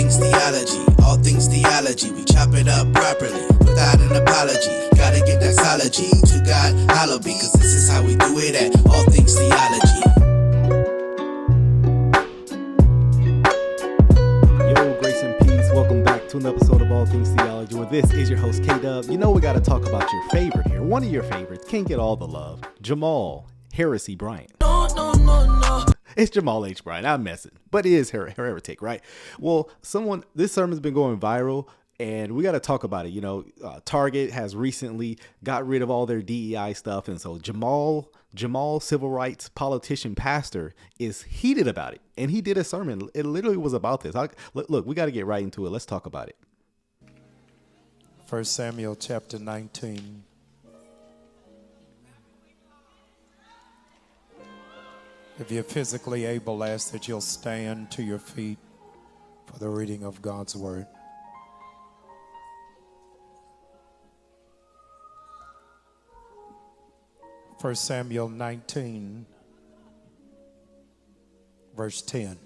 things theology, all things theology. We chop it up properly, without an apology. Gotta give that solology to God, hollow be, cause this is how we do it at All Things Theology. Yo, grace and peace. Welcome back to an episode of All Things Theology, where this is your host, Kdub. You know we gotta talk about your favorite here. One of your favorites, can't get all the love. Jamal Heresy Bryant. No. It's Jamal H. Bryant. I'm messing, but it is Heretic, right? Well, this sermon's been going viral, and we got to talk about it. You know, Target has recently got rid of all their DEI stuff, and so Jamal, civil rights politician, pastor, is heated about it, and he did a sermon. It literally was about this. Look, we got to get right into it. Let's talk about it. 1 Samuel chapter 19. If you're physically able, ask that you'll stand to your feet for the reading of God's word. First Samuel 19, verse 10.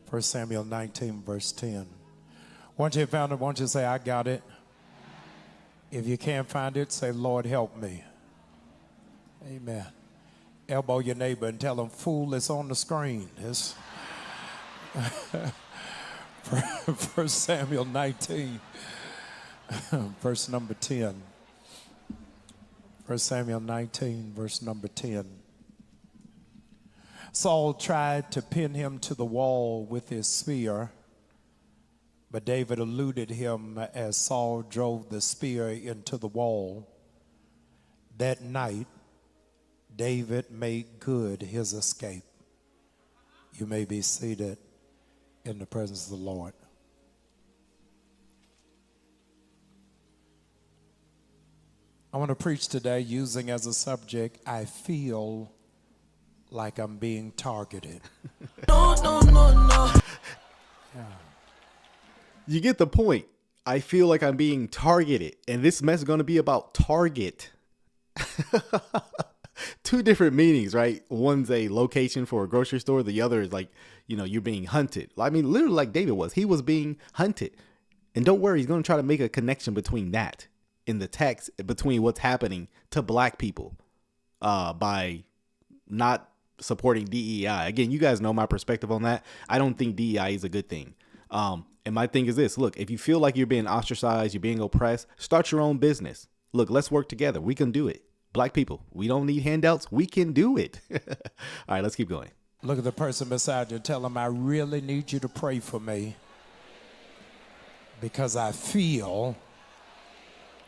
1 Samuel 19, verse 10. Once you found it, won't you say, I got it? If you can't find it, say, Lord, help me. Amen. Elbow your neighbor and tell him, fool, it's on the screen. It's 1 Samuel 19, verse number 10. 1 Samuel 19, verse number 10. Saul tried to pin him to the wall with his spear, but David eluded him as Saul drove the spear into the wall. That night, David made good his escape. You may be seated in the presence of the Lord. I want to preach today using as a subject, I feel like I'm being targeted. No. Yeah. You get the point. I feel like I'm being targeted. And this mess is going to be about Target. Two different meanings, right? One's a location for a grocery store. The other is like, you're being hunted. I mean, literally like David was. He was being hunted. And don't worry, he's going to try to make a connection between that in the text, between what's happening to black people by not supporting DEI. Again, you guys know my perspective on that. I don't think DEI is a good thing. And my thing is this. Look, if you feel like you're being ostracized, you're being oppressed, start your own business. Look, let's work together. We can do it. Black people, we don't need handouts. We can do it. All right, let's keep going. Look at the person beside you and tell them, I really need you to pray for me because I feel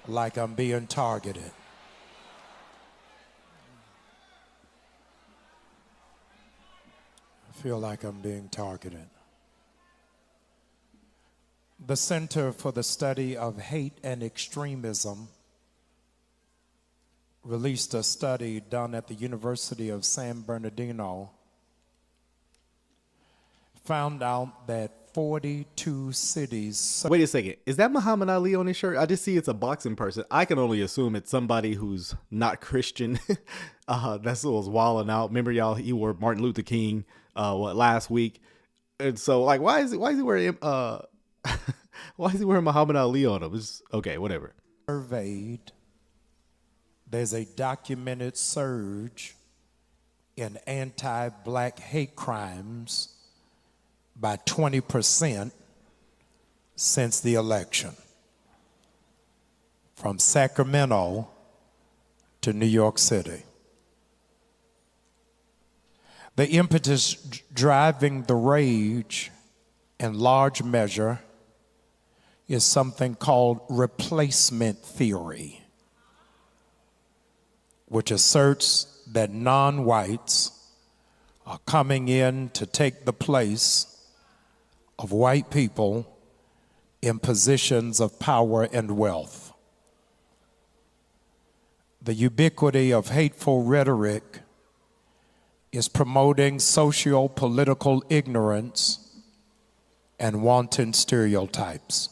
like I'm being targeted. I feel like I'm being targeted. The Center for the Study of Hate and Extremism released a study done at the University of San Bernardino, found out that 42 cities... Wait a second. Is that Muhammad Ali on his shirt? I just see it's a boxing person. I can only assume it's somebody who's not Christian. That's what was wilding out. Remember, y'all, he wore Martin Luther King last week. And so, like, why is he wearing why is he wearing Muhammad Ali on him? It's, okay, whatever. Surveyed. There's a documented surge in anti-black hate crimes by 20% since the election, from Sacramento to New York City. The impetus driving the rage in large measure is something called replacement theory, which asserts that non-whites are coming in to take the place of white people in positions of power and wealth. The ubiquity of hateful rhetoric is promoting socio-political ignorance and wanton stereotypes.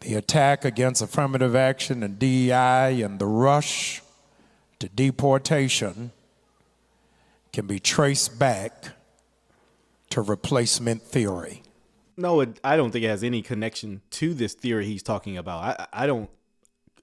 The attack against affirmative action and DEI and the rush to deportation can be traced back to replacement theory. No, I don't think it has any connection to this theory he's talking about. I don't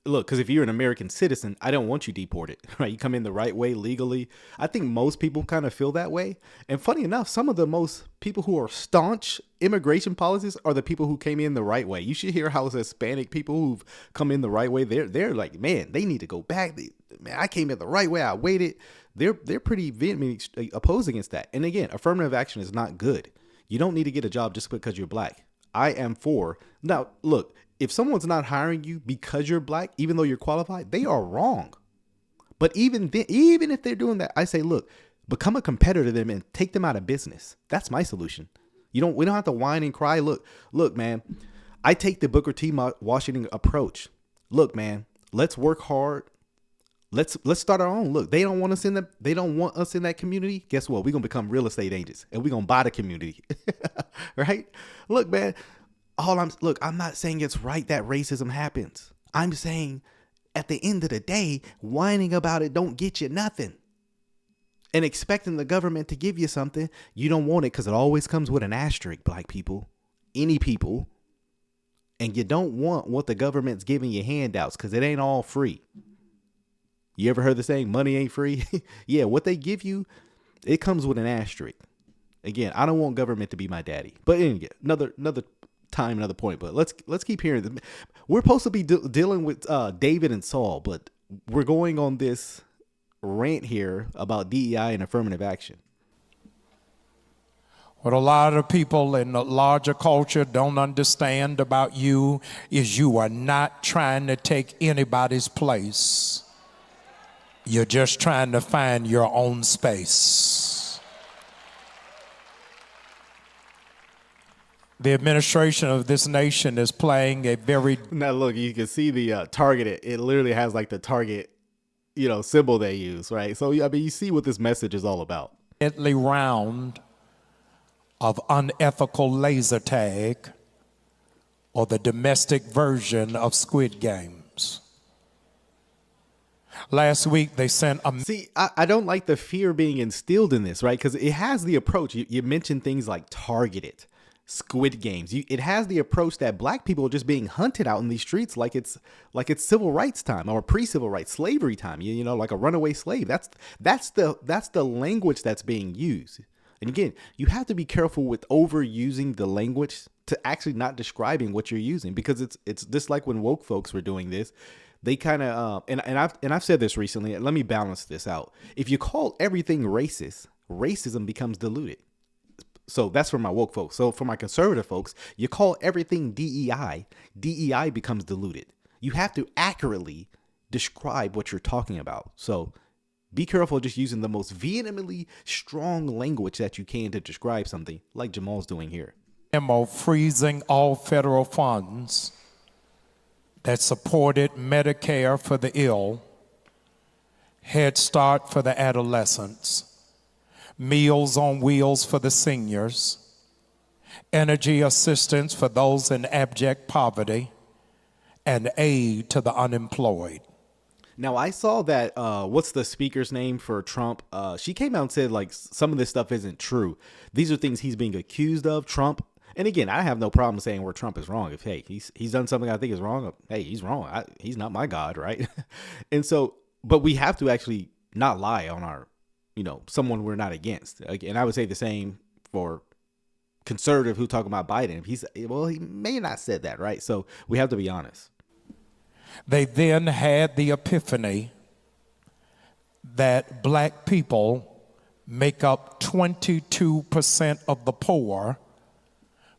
look, because if you're an American citizen, I don't want you deported, right? You come in the right way legally. I think most people kind of feel that way. And funny enough, some of the most people who are staunch immigration policies are the people who came in the right way. You should hear how Hispanic people who've come in the right way, they're like, man, they need to go back. Man, I came in the right way. I waited. They're pretty vehemently opposed against that. And again, affirmative action is not good. You don't need to get a job just because you're black. I am for. Now, look, if someone's not hiring you because you're black, even though you're qualified, they are wrong. But even then, even if they're doing that, I say, look, become a competitor to them and take them out of business. That's my solution. We don't have to whine and cry. Look, man, I take the Booker T. Washington approach. Look, man, let's work hard. Let's start our own. Look, they don't want us in that community. Guess what? We're gonna become real estate agents and we're gonna buy the community. Right? Look, man, I'm not saying it's right that racism happens. I'm saying at the end of the day, whining about it don't get you nothing. And expecting the government to give you something, you don't want it because it always comes with an asterisk, black people, any people. And you don't want what the government's giving you handouts because it ain't all free. You ever heard the saying, money ain't free? Yeah, what they give you, it comes with an asterisk. Again, I don't want government to be my daddy. But anyway, another time, another point. But let's keep hearing this. We're supposed to be dealing with David and Saul, but we're going on this rant here about DEI and affirmative action. What a lot of people in the larger culture don't understand about you is you are not trying to take anybody's place. You're just trying to find your own space. The administration of this nation is playing a very... Now, look, you can see the target. It literally has like the target, symbol they use, right? So, I mean, you see what this message is all about. Round of unethical laser tag or the domestic version of Squid Games. Last week, they sent a... See, I don't like the fear being instilled in this, right? Because it has the approach. You mentioned things like targeted, Squid Games. It has the approach that black people are just being hunted out in these streets like it's civil rights time or pre-civil rights slavery time. Like a runaway slave. That's the language that's being used. And again, you have to be careful with overusing the language to actually not describing what you're using, because it's just like when woke folks were doing this. They kind of and I've said this recently. Let me balance this out. If you call everything racist, racism becomes diluted. So that's for my woke folks. So for my conservative folks, you call everything DEI, DEI becomes diluted. You have to accurately describe what you're talking about. So be careful just using the most vehemently strong language that you can to describe something, like Jamal's doing here. Memo freezing all federal funds that supported Medicare for the ill, Head Start for the adolescents, Meals on Wheels for the seniors, energy assistance for those in abject poverty, and aid to the unemployed. Now, I saw that, what's the speaker's name for Trump? She came out and said, like, some of this stuff isn't true. These are things he's being accused of, Trump. And again, I have no problem saying where Trump is wrong. If, hey, he's done something I think is wrong, hey, he's wrong. He's not my God, right? And so, but we have to actually not lie on our, someone we're not against. And I would say the same for conservative who talk about Biden. He may not said that, right? So we have to be honest. They then had the epiphany that black people make up 22% of the poor,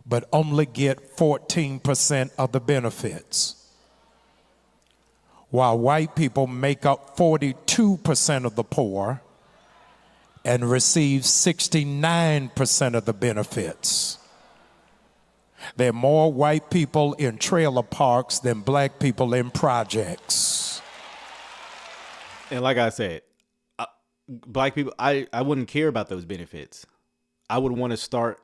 but only get 14% of the benefits, while white people make up 42% of the poor and receive 69% of the benefits. There are more white people in trailer parks than black people in projects. And like I said, black people, I wouldn't care about those benefits. I would want to start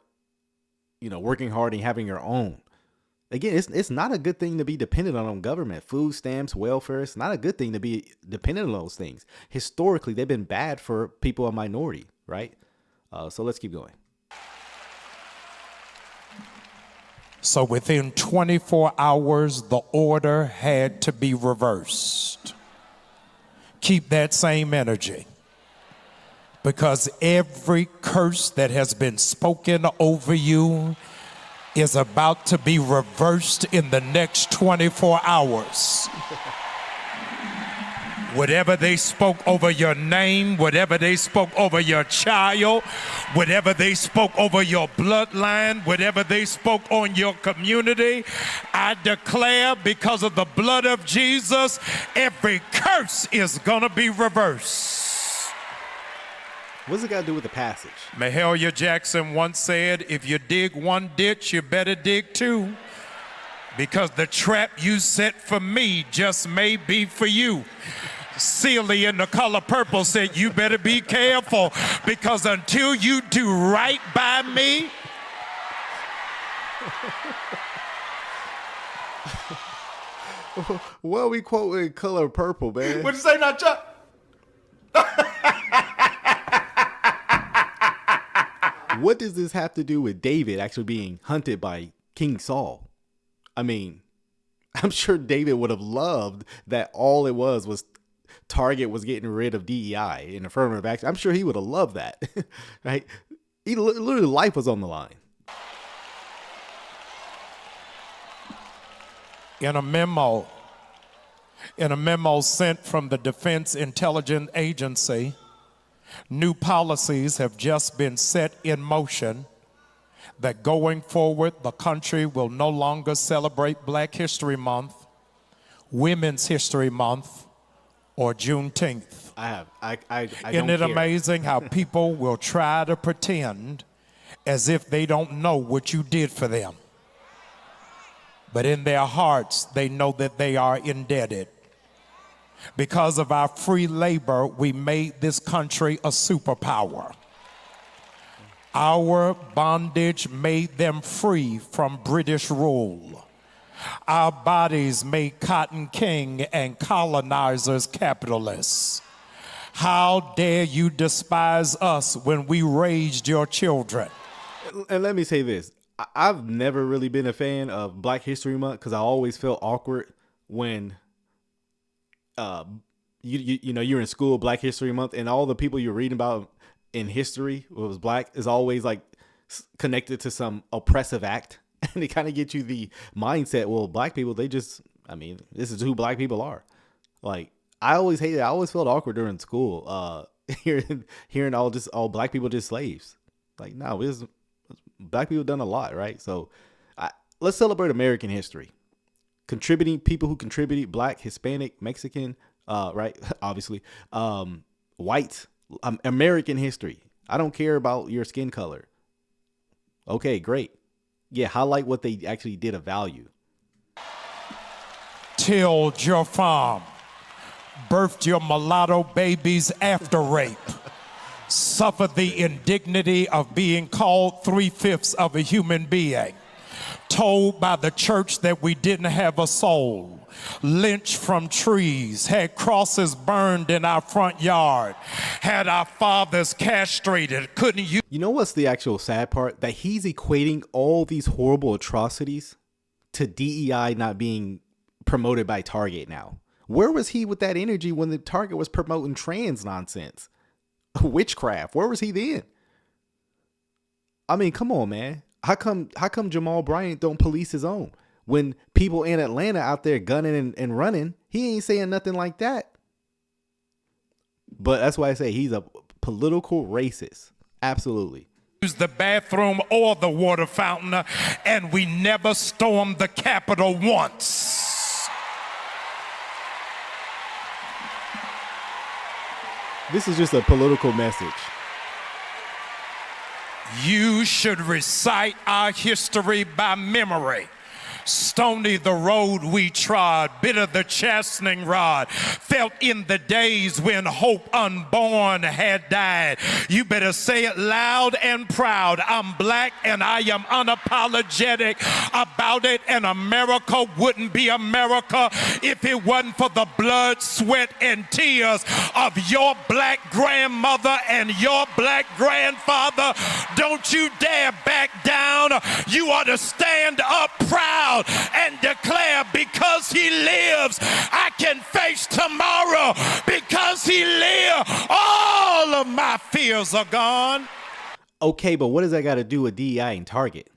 working hard and having your own. Again, it's not a good thing to be dependent on government. Food stamps, welfare, it's not a good thing to be dependent on those things. Historically, they've been bad for people of minority, right? So let's keep going. So within 24 hours, the order had to be reversed. Keep that same energy, because every curse that has been spoken over you is about to be reversed in the next 24 hours. Whatever they spoke over your name, whatever they spoke over your child, whatever they spoke over your bloodline, whatever they spoke on your community, I declare, because of the blood of Jesus, every curse is gonna be reversed. What's it got to do with the passage? Mahalia Jackson once said, if you dig one ditch, you better dig two, because the trap you set for me just may be for you. Sealy in the color purple said, you better be careful, because until you do right by me. What are we quoting color purple, man? What'd you say now, Chuck? What does this have to do with David actually being hunted by King Saul? I mean, I'm sure David would have loved that all it was Target was getting rid of DEI in affirmative action. I'm sure he would have loved that, right? Literally, life was on the line. In a memo sent from the Defense Intelligence Agency, new policies have just been set in motion that going forward, the country will no longer celebrate Black History Month, Women's History Month, or Juneteenth. Isn't it amazing how people will try to pretend as if they don't know what you did for them? But in their hearts, they know that they are indebted. Because of our free labor, we made this country a superpower. Our bondage made them free from British rule. Our bodies made Cotton King and colonizers capitalists. How dare you despise us when we raised your children? And let me say this. I've never really been a fan of Black History Month because I always felt awkward when you're in school, Black History Month, and all the people you're reading about in history who was Black is always like connected to some oppressive act. And they kind of get you the mindset, well, Black people, this is who Black people are. Like, I always hated it. I always felt awkward during school, hearing all Black people just slaves. Like, no, Black people done a lot, right? So let's celebrate American history. People who contributed, Black, Hispanic, Mexican, right? Obviously, white, American history. I don't care about your skin color. Okay, great. Yeah, highlight what they actually did of value. Tilled your farm, birthed your mulatto babies after rape, suffered the indignity of being called 3/5 of a human being, told by the church that we didn't have a soul, lynched from trees, had crosses burned in our front yard, had our fathers castrated, couldn't use. You know what's the actual sad part? That he's equating all these horrible atrocities to DEI not being promoted by Target now. Where was he with that energy when the Target was promoting trans nonsense? Witchcraft. Where was he then? I mean, come on, man. How come Jamal Bryant don't police his own? When people in Atlanta out there gunning and running, he ain't saying nothing like that. But that's why I say he's a political racist. Absolutely. Use the bathroom or the water fountain, and we never stormed the Capitol once. This is just a political message. You should recite our history by memory, Stony the road we trod, bitter the chastening rod, felt in the days when hope unborn had died. You better say it loud and proud. I'm black and I am unapologetic about it, and America wouldn't be America if it wasn't for the blood, sweat, and tears of your black grandmother and your black grandfather. Don't you dare back down. You ought to stand up proud and declare, because he lives, I can face tomorrow. Because he lives, all of my fears are gone. Okay, but what does that got to do with DEI and Target?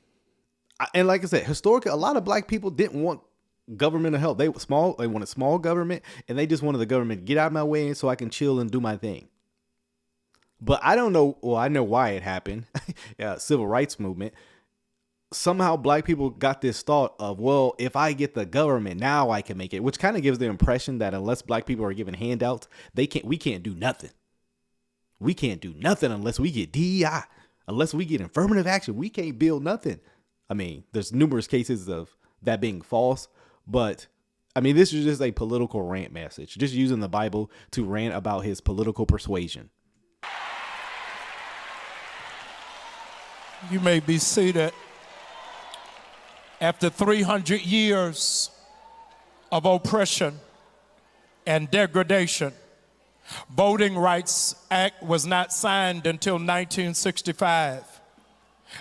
And like I said, historically, a lot of black people didn't want governmental help. They wanted small government, and they just wanted the government to get out of my way so I can chill and do my thing. But I don't know. Well, I know why it happened. Civil rights movement. Somehow black people got this thought of, well, if I get the government, now I can make it, which kind of gives the impression that unless black people are given handouts, we can't do nothing. We can't do nothing unless we get DEI, unless we get affirmative action. We can't build nothing. I mean, there's numerous cases of that being false, but I mean, this is just a political rant message, just using the Bible to rant about his political persuasion. You may be seated. After 300 years of oppression and degradation, Voting Rights Act was not signed until 1965.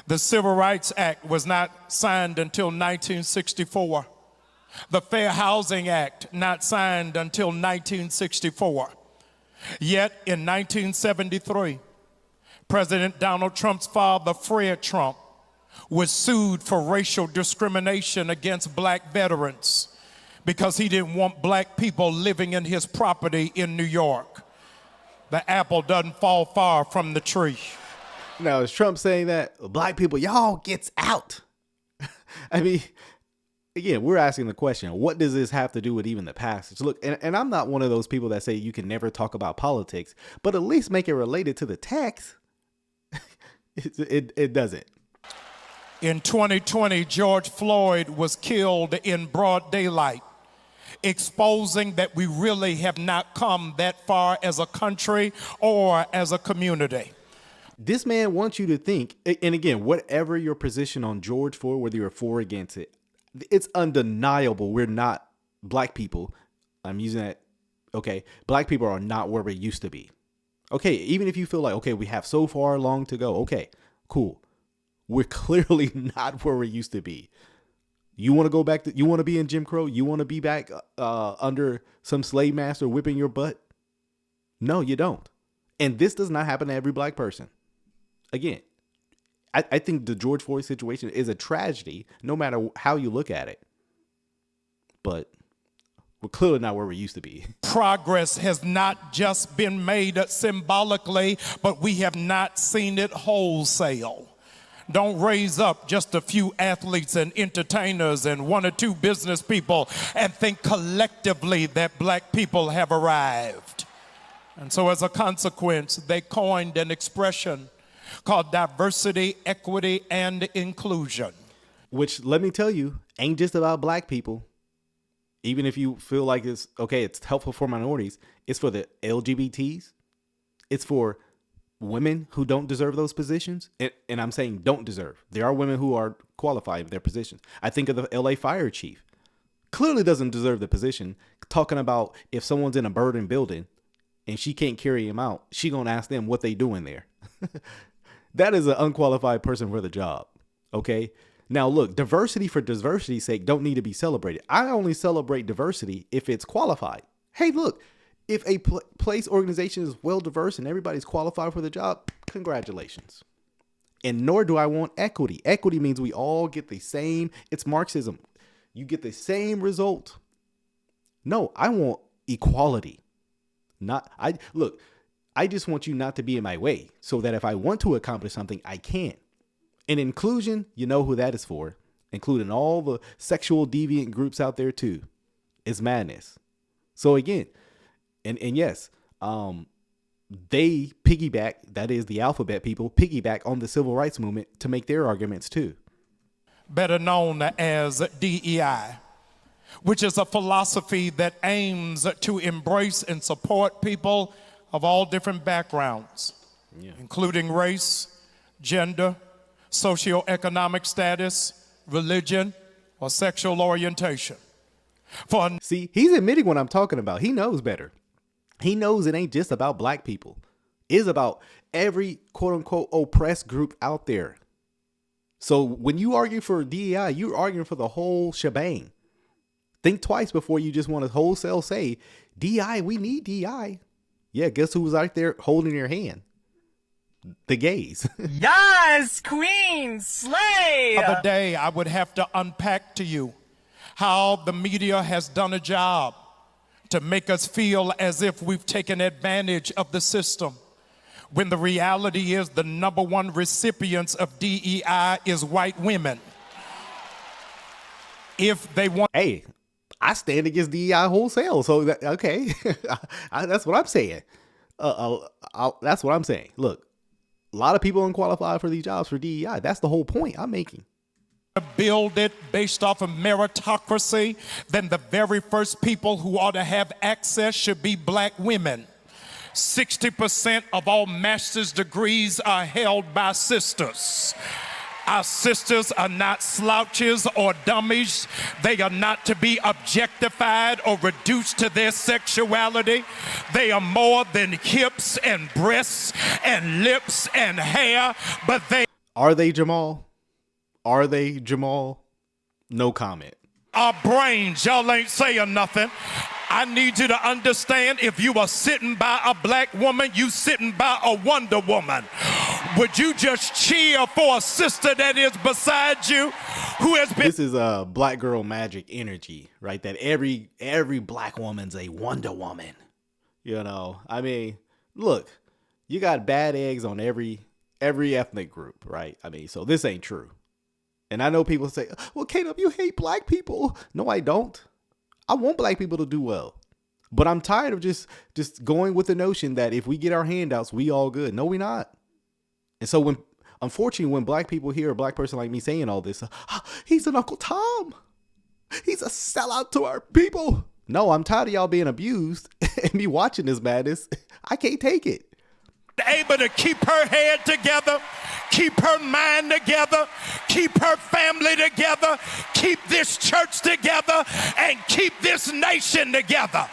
The Civil Rights Act was not signed until 1964. The Fair Housing Act not signed until 1964. Yet in 1973, President Donald Trump's father, Fred Trump, was sued for racial discrimination against black veterans because he didn't want black people living in his property in New York. The apple doesn't fall far from the tree. Now, is Trump saying that black people, y'all gets out? I mean, again, we're asking the question, what does this have to do with even the passage? Look, and I'm not one of those people that say you can never talk about politics, but at least make it related to the text. It doesn't. In 2020, George Floyd was killed in broad daylight, exposing that we really have not come that far as a country or as a community. This man wants you to think, and again, whatever your position on George Floyd, whether you're for or against it, it's undeniable we're not black people. I'm using that. Okay, black people are not where we used to be. Okay, even if you feel like, okay, we have so far long to go. Okay, cool. We're clearly not where we used to be. You want to go back you want to be in Jim Crow? You want to be back under some slave master whipping your butt? No, you don't. And this does not happen to every black person. Again, I think the George Floyd situation is a tragedy, no matter how you look at it. But we're clearly not where we used to be. Progress has not just been made symbolically, but we have not seen it wholesale. Don't raise up just a few athletes and entertainers and one or two business people and think collectively that black people have arrived. And so as a consequence, they coined an expression called diversity, equity, and inclusion. Which, let me tell you, ain't just about black people. Even if you feel like it's okay, it's helpful for minorities, it's for the LGBTs. It's for women who don't deserve those positions. And I'm saying don't deserve. There are women who are qualified in their positions. I think of the LA fire chief. Clearly doesn't deserve the position. Talking about if someone's in a burning building and she can't carry him out, she gonna ask them what they doing there. That is an unqualified person for the job. Okay. Now look, diversity for diversity's sake don't need to be celebrated. I only celebrate diversity if it's qualified. Hey, look, if a place organization is well diverse and everybody's qualified for the job, congratulations. And nor do I want equity. Equity means we all get the same. It's Marxism. You get the same result. No, I want equality. I just want you not to be in my way so that if I want to accomplish something, I can. And inclusion, you know who that is for, including all the sexual deviant groups out there too. It's madness. So again, and yes, they piggyback, that is the alphabet people, piggyback on the civil rights movement to make their arguments too. better known as DEI, which is a philosophy that aims to embrace and support people of all different backgrounds, including race, gender, socioeconomic status, religion, or sexual orientation. See, he's admitting what I'm talking about. He knows better. He knows it ain't just about black people. It's about every quote unquote oppressed group out there. So when you argue for DEI, you're arguing for the whole shebang. Think twice before you just want to wholesale say, DEI, we need DEI. Yeah, guess who was out there holding your hand? The gays. Yes, queen, slay! The other day, I would have to unpack to you how the media has done a job to make us feel as if we've taken advantage of the system, when the reality is the number one recipients of DEI is white women. If they want... Hey, I stand against DEI wholesale, so okay. That's what I'm saying. That's what I'm saying. Look, a lot of people unqualified for these jobs for DEI. That's the whole point I'm making. Build it based off of meritocracy, then the very first people who ought to have access should be black women. 60% of all master's degrees are held by sisters. Our sisters are not slouches or dummies. They are not to be objectified or reduced to their sexuality. They are more than hips and breasts and lips and hair, but they... Are they, Jamal? Are they, Jamal? No comment. Our brains, y'all ain't saying nothing. I need you to understand, if you are sitting by a black woman, you sitting by a Wonder Woman. Would you just cheer for a sister that is beside you who has been... This is a black girl magic energy, right? That every black woman's a Wonder Woman. You know, I mean, look, you got bad eggs on every ethnic group, right? I mean, so this ain't true. And I know people say, well, Kdub, you hate black people. No, I don't. I want black people to do well. But I'm tired of just going with the notion that if we get our handouts, we all good. No, we not. And so unfortunately, when black people hear a black person like me saying all this, he's an Uncle Tom. He's a sellout to our people. No, I'm tired of y'all being abused and me watching this madness. I can't take it. Able to keep her head together, keep her mind together, keep her family together, keep this church together, and keep this nation together.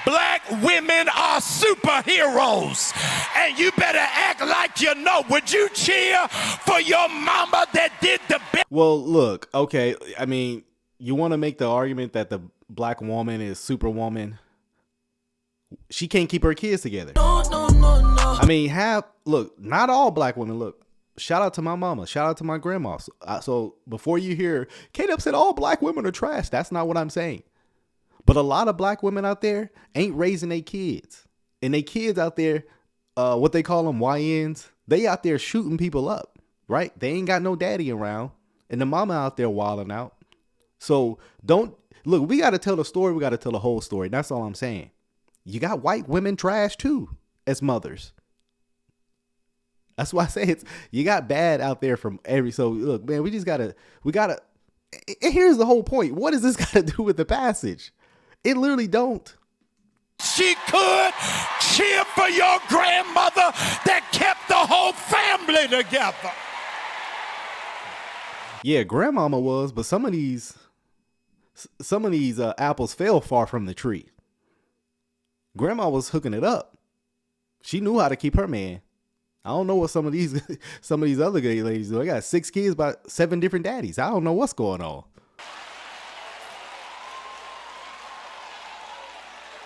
Black women are superheroes, and you better act like you know. Would you cheer for your mama that did the best? Well, look, okay, I mean, you want to make the argument that the black woman is superwoman. She can't keep her kids together. No. I mean, look, not all black women. Look, shout out to my mama. Shout out to my grandma. So before you hear, Kdub said all black women are trash. That's not what I'm saying. But a lot of black women out there ain't raising their kids. And they kids out there, what they call them, YNs, they out there shooting people up, right? They ain't got no daddy around. And the mama out there wilding out. So look, we got to tell the story. We got to tell the whole story. That's all I'm saying. You got white women trash too as mothers. That's why I say you got bad out there from so look, man, we gotta, and here's the whole point. What does this got to do with the passage? It literally don't. She could cheer for your grandmother that kept the whole family together. Yeah, grandmama was, but some of these apples fell far from the tree. Grandma was hooking it up. She knew how to keep her man. I don't know what some of these other gay ladies do. I got 6 kids by 7 different daddies. I don't know what's going on.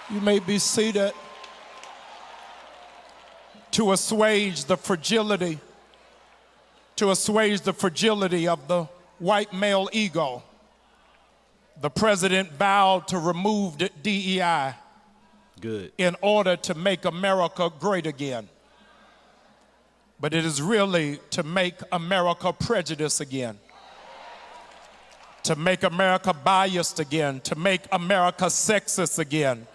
You may be seated. To assuage the fragility of the white male ego, the president vowed to remove DEI. Good. In order to make America great again. But it is really to make America prejudiced again. To make America biased again. To make America sexist again.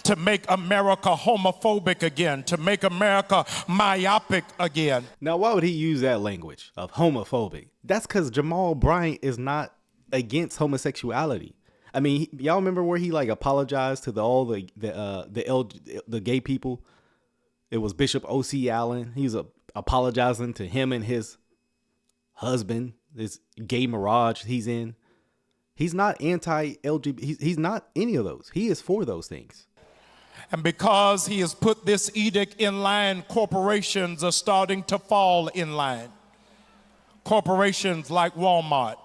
to make America homophobic again, to make America myopic again. Now, why would he use that language of homophobic? That's because Jamal Bryant is not against homosexuality. I mean, y'all remember where he like apologized to all the gay people? It was Bishop O.C. Allen. He was apologizing to him and his husband, this gay mirage he's in. He's not anti-LGBT. He's not any of those. He is for those things. And because he has put this edict in line, corporations are starting to fall in line. Corporations like Walmart.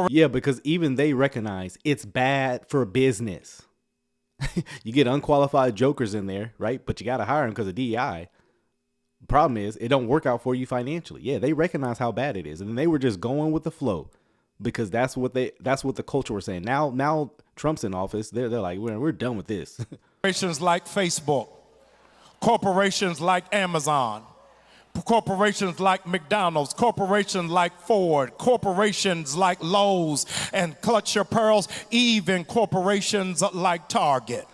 Yeah, because even they recognize it's bad for business. You get unqualified jokers in there, right? But you got to hire them because of DEI. The problem is it don't work out for you financially. Yeah, they recognize how bad it is. And they were just going with the flow because that's what the culture was saying. Now Trump's in office. They're like, we're done with this. Corporations like Facebook, corporations like Amazon, corporations like McDonald's, corporations like Ford, corporations like Lowe's and Clutch Your Pearls, even corporations like Target.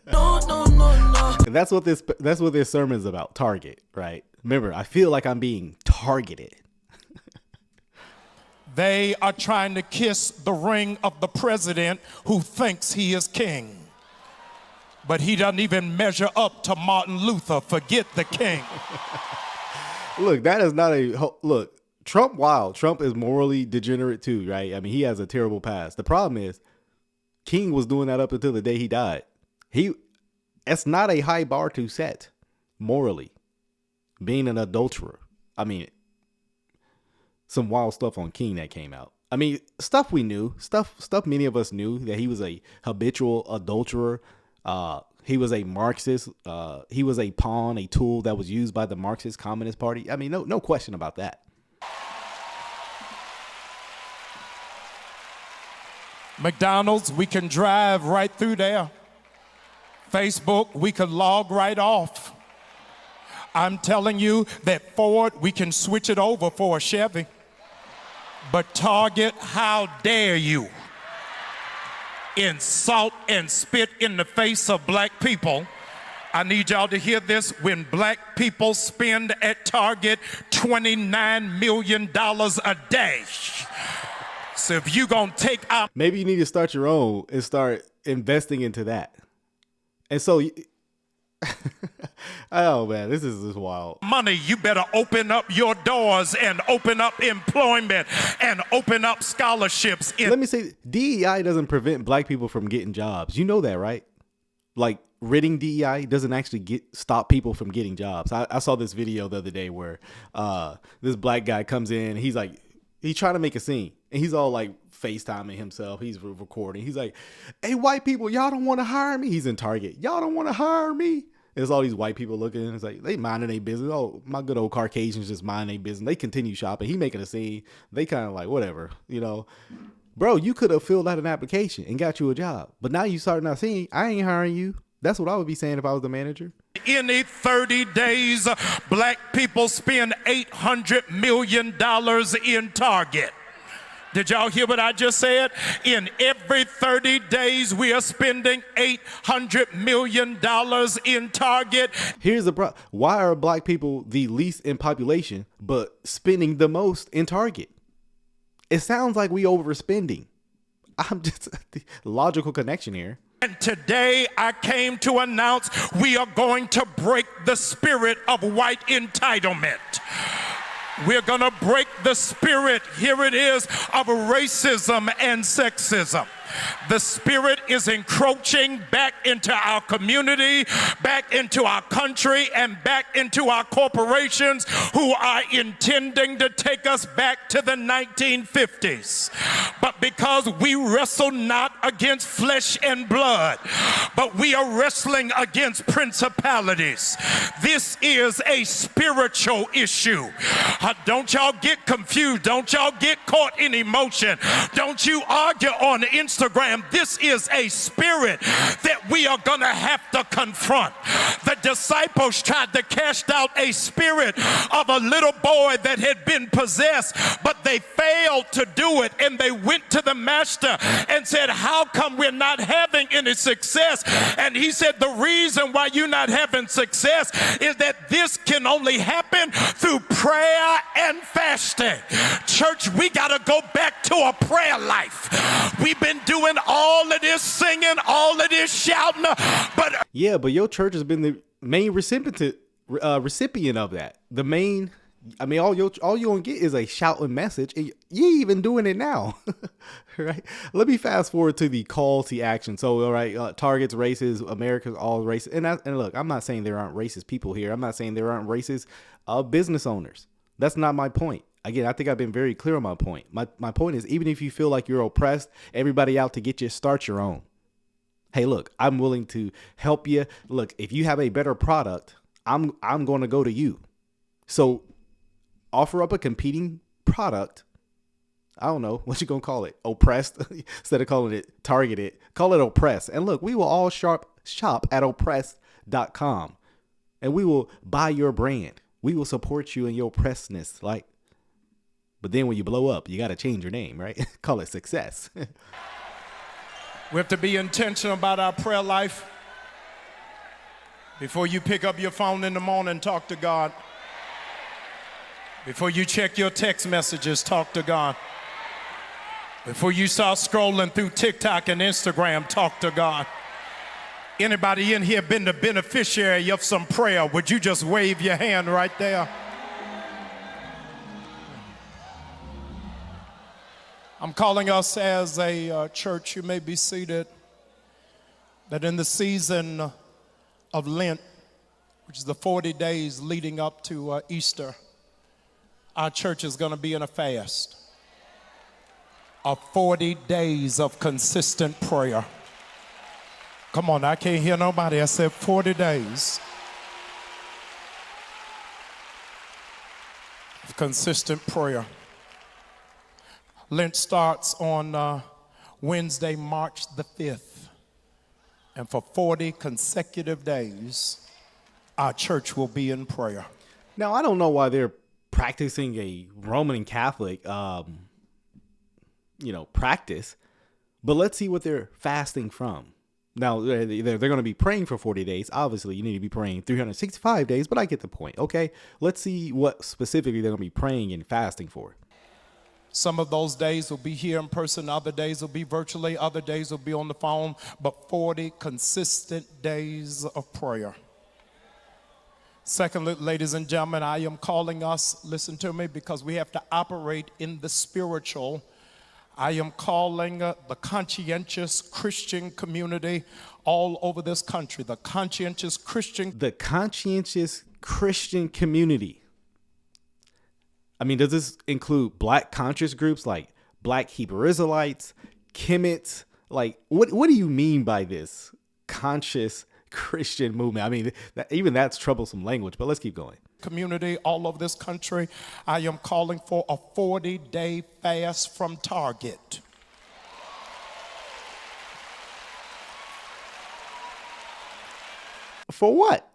And that's what this sermon's about. Target, right? Remember, I feel like I'm being targeted. They are trying to kiss the ring of the president who thinks he is king. But he doesn't even measure up to Martin Luther. Forget the king. Look, that is not look, Trump, wow, Trump is morally degenerate too, right? I mean, he has a terrible past. The problem is King was doing that up until the day he died. It's not a high bar to set morally. Being an adulterer. I mean, some wild stuff on King that came out. I mean, stuff we knew, stuff many of us knew, that he was a habitual adulterer. He was a Marxist. He was a pawn, a tool that was used by the Marxist Communist Party. I mean, no question about that. McDonald's, we can drive right through there. Facebook, we could log right off. I'm telling you that Ford, we can switch it over for a Chevy. But Target, how dare you insult and spit in the face of black people. I need y'all to hear this. When black people spend at Target $29 million a day. So if you gonna take out, maybe you need to start your own and start investing into that. And so, oh man, this is just wild. Money, you better open up your doors and open up employment and open up scholarships. Let me say, DEI doesn't prevent black people from getting jobs. You know that, right? Like ridding DEI doesn't actually stop people from getting jobs. I saw this video the other day where this black guy comes in. He's trying to make a scene, and he's all like FaceTiming himself. He's recording. He's like, "Hey, white people, y'all don't want to hire me." He's in Target. "Y'all don't want to hire me." There's all these white people looking, and it's like they minding their business. Oh, my good old Caucasians just mind their business. They continue shopping. He making a scene. They kind of like whatever, you know. Bro, you could have filled out an application and got you a job, but now you starting out saying, "I ain't hiring you." That's what I would be saying if I was the manager. In 30 days, black people spend $800 million in Target. Did y'all hear what I just said? In every 30 days, we are spending $800 million in Target. Here's the problem. Why are black people the least in population, but spending the most in Target? It sounds like we overspending. I'm just the logical connection here. And today I came to announce we are going to break the spirit of white entitlement. We're going to break the spirit, here it is, of racism and sexism. The spirit is encroaching back into our community, back into our country, and back into our corporations who are intending to take us back to the 1950s. But because we wrestle not against flesh and blood, but we are wrestling against principalities. This is a spiritual issue. Don't y'all get confused. Don't y'all get caught in emotion. Don't you argue on Instagram Instagram, this is a spirit that we are going to have to confront. The disciples tried to cast out a spirit of a little boy that had been possessed, but they failed to do it, and they went to the master and said, how come we're not having any success? And he said, the reason why you're not having success is that this can only happen through prayer and fasting. Church, we got to go back to a prayer life. We've been doing all of this singing, all of this shouting, but Yeah, but your church has been the main recipient of that. The main, I mean, all you gonna get is a shouting message, and you even doing it now, right? Let me fast forward to the call to action. So, all right, targets races, America's all races, and look, I'm not saying there aren't racist people here. I'm not saying there aren't racist business owners. That's not my point. Again, I think I've been very clear on my point. My point is, even if you feel like you're oppressed, everybody out to get you, start your own. Hey, look, I'm willing to help you. Look, if you have a better product, I'm going to go to you. So offer up a competing product. I don't know what you going to call it. Oppressed instead of calling it targeted. Call it oppressed. And look, we will all shop at oppressed.com, and we will buy your brand. We will support you in your oppressedness. But then when you blow up, you got to change your name, right? Call it success. we have to be intentional about our prayer life. Before you pick up your phone in the morning, talk to God. Before you check your text messages, talk to God. Before you start scrolling through TikTok and Instagram, talk to God. Anybody in here been the beneficiary of some prayer? Would you just wave your hand right there? I'm calling us as a church, you may be seated, that in the season of Lent, which is the 40 days leading up to Easter, our church is going to be in a fast of 40 days of consistent prayer. Come on, I can't hear nobody. I said 40 days of consistent prayer. Lent starts on Wednesday, March the 5th. And for 40 consecutive days, our church will be in prayer. Now, I don't know why they're practicing a Roman Catholic, practice, but let's see what they're fasting from. Now, they're going to be praying for 40 days. Obviously, you need to be praying 365 days, but I get the point. Okay, let's see what specifically they're going to be praying and fasting for. Some of those days will be here in person. Other days will be virtually. Other days will be on the phone. But 40 consistent days of prayer. Secondly, ladies and gentlemen, I am calling us, listen to me, because we have to operate in the spiritual. I am calling the conscientious Christian community all over this country. The conscientious Christian community. I mean, does this include black conscious groups like Black Hebrew Israelites, Kemet's? Like, what do you mean by this conscious Christian movement? I mean, even that's troublesome language, but let's keep going. Community all over this country, I am calling for a 40-day fast from Target. For what?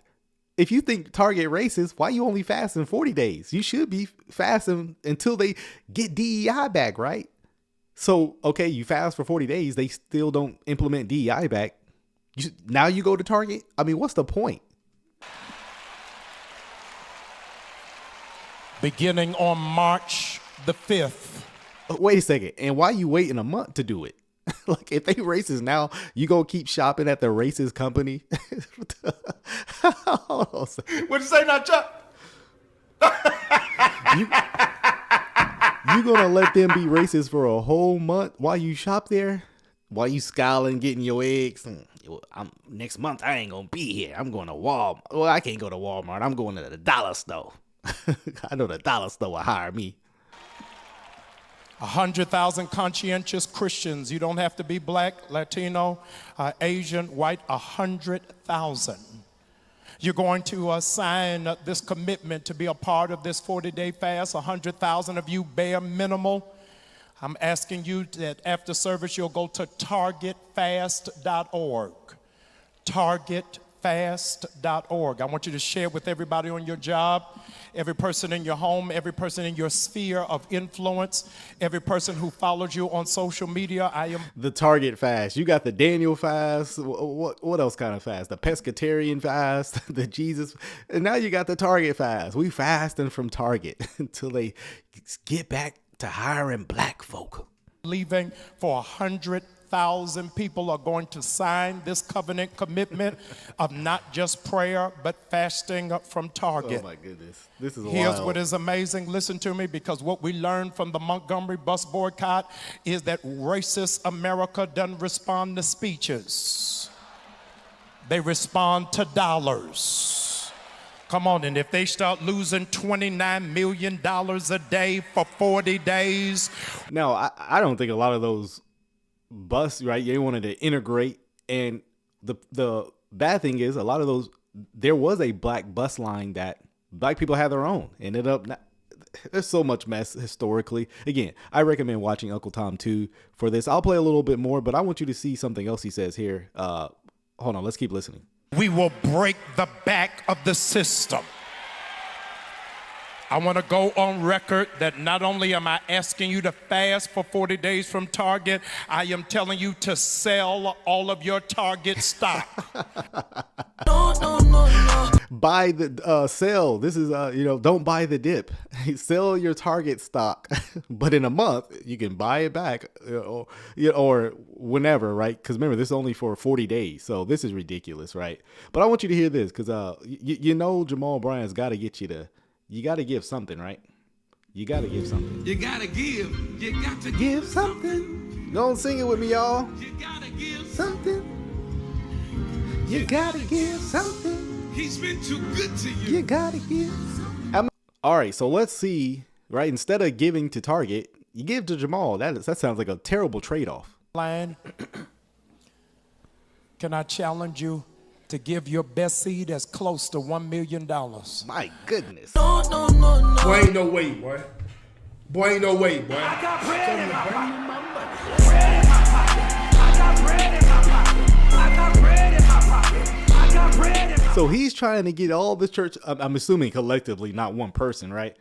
If you think Target racist, why you only fasting 40 days? You should be fasting until they get DEI back, right? So, okay, you fast for 40 days. They still don't implement DEI back. Now you go to Target? I mean, what's the point? Beginning on March the 5th. Wait a second. And why you waiting a month to do it? Like, if they racist now, you gonna keep shopping at the racist company? Hold on a second. What'd you say now, Chuck? You gonna let them be racist for a whole month while you shop there? While you scowling, getting your eggs? Next month, I ain't gonna be here. I'm going to Walmart. Well, I can't go to Walmart. I'm going to the dollar store. I know the dollar store will hire me. 100,000 conscientious Christians. You don't have to be black, Latino, Asian, white. 100,000. You're going to sign this commitment to be a part of this 40-day fast. 100,000 of you bare minimal. I'm asking you that after service, you'll go to targetfast.org. Targetfast.org. I want you to share with everybody on your job, every person in your home, every person in your sphere of influence, every person who follows you on social media. The Target fast. You got the Daniel fast. What else kind of fast? The pescatarian fast, the Jesus. And now you got the Target fast. We fasting from Target until they get back to hiring black folk. Leaving for 100,000 people are going to sign this covenant commitment of not just prayer, but fasting from Target. Oh my goodness. This is Here's wild. what is amazing. Listen to me, because what we learned from the Montgomery bus boycott is that racist America doesn't respond to speeches. They respond to dollars. Come on, and if they start losing $29 million a day for 40 days. Now, I don't think a lot of those bus, right, they wanted to integrate. And the bad thing is a lot of those, there was a black bus line that black people had their own. Ended up, there's so much mess historically. Again, I recommend watching Uncle Tom 2 for this. I'll play a little bit more, but I want you to see something else he says here. Hold on, let's keep listening. We will break the back of the system. I want to go on record that not only am I asking you to fast for 40 days from Target, I am telling you to sell all of your Target stock. Buy the sell. This is don't buy the dip. Sell your Target stock, but in a month you can buy it back, or whenever, right? Because remember, this is only for 40 days, so this is ridiculous, right? But I want you to hear this, because Jamal Bryant's got to get you to. You got to give something, right? You got to give something. You gotta give. You got to Give something. Don't sing it with me, y'all. You gotta give. Something. You got to give something. He's been too good to you. You gotta give. All right, so let's see, right? Instead of giving to Target, you give to Jamal. That sounds like a terrible trade-off. Can I challenge you to give your best seed as close to $1 million? My goodness. Boy, ain't no way, boy. Boy, ain't no way, boy. I got bread in my pocket. So he's trying to get all the church, I'm assuming collectively, not one person, right?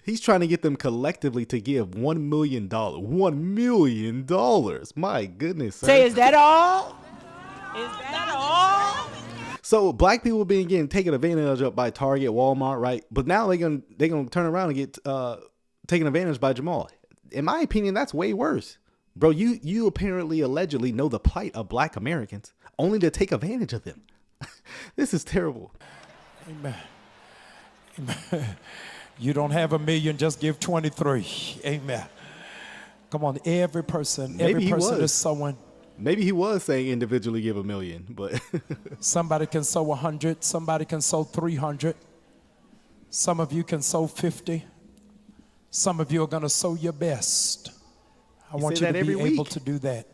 He's trying to get them collectively to give $1 million. $1 million. My goodness. Say, is that all? Is that all? So black people getting taken advantage of by Target, Walmart, right? But now they're gonna turn around and get taken advantage by Jamal. In my opinion, that's way worse. Bro, you apparently allegedly know the plight of black Americans only to take advantage of them. This is terrible. Amen. Amen. You don't have $1 million, just give 23. Amen. Come on, every person is sowing. Maybe he was saying individually give $1 million, but Somebody can sow 100, somebody can sow 300. Some of you can sow 50. Some of you are going to sow your best. I want you to be able to do that.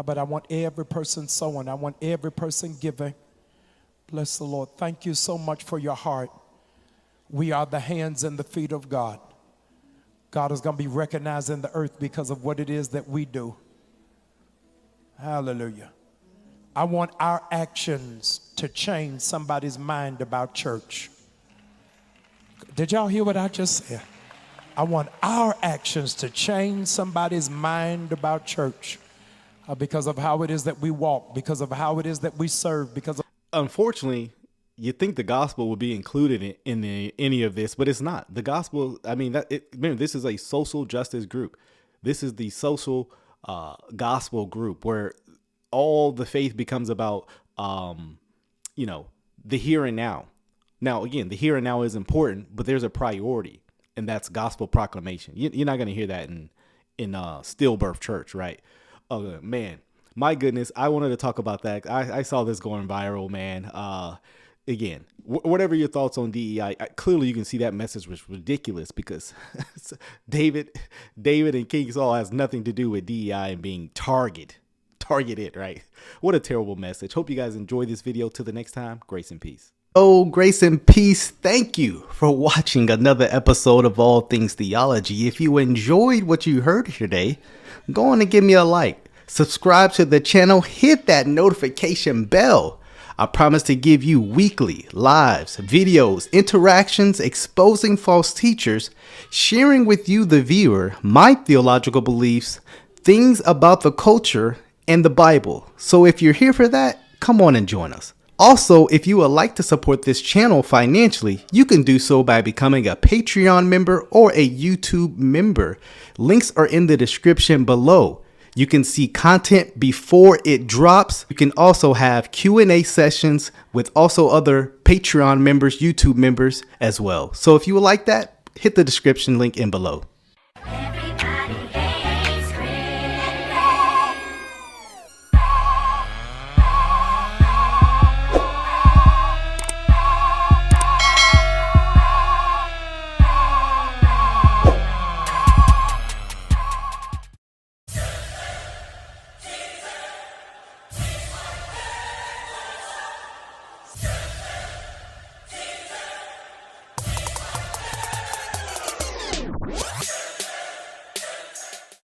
But I want every person sowing. I want every person giving. Bless the Lord. Thank you so much for your heart. We are the hands and the feet of God. God is going to be recognized in the earth because of what it is that we do. Hallelujah. I want our actions to change somebody's mind about church. Did y'all hear what I just said? I want our actions to change somebody's mind about church because of how it is that we walk, because of how it is that we serve, because of... Unfortunately, you think the gospel would be included in any of this, but it's not. The gospel, I mean, remember, this is a social justice group. This is the social gospel group where all the faith becomes about, the here and now. Now, again, the here and now is important, but there's a priority, and that's gospel proclamation. You're not going to hear that in stillbirth church, right? Oh, man. My goodness, I wanted to talk about that. I saw this going viral, man. Again, whatever your thoughts on DEI, clearly you can see that message was ridiculous because David and King Saul has nothing to do with DEI and being targeted, right? What a terrible message. Hope you guys enjoy this video. Till the next time, grace and peace. Oh, grace and peace. Thank you for watching another episode of All Things Theology. If you enjoyed what you heard today, go on and give me a like. Subscribe to the channel. Hit that notification bell. I promise to give you weekly lives, videos, interactions, exposing false teachers, sharing with you, the viewer, my theological beliefs, things about the culture, and the Bible. So if you're here for that, come on and join us. Also, if you would like to support this channel financially, you can do so by becoming a Patreon member or a YouTube member. Links are in the description below. You can see content before it drops. You can also have Q&A sessions with also other Patreon members, YouTube members as well. So if you would like that, hit the description link in below.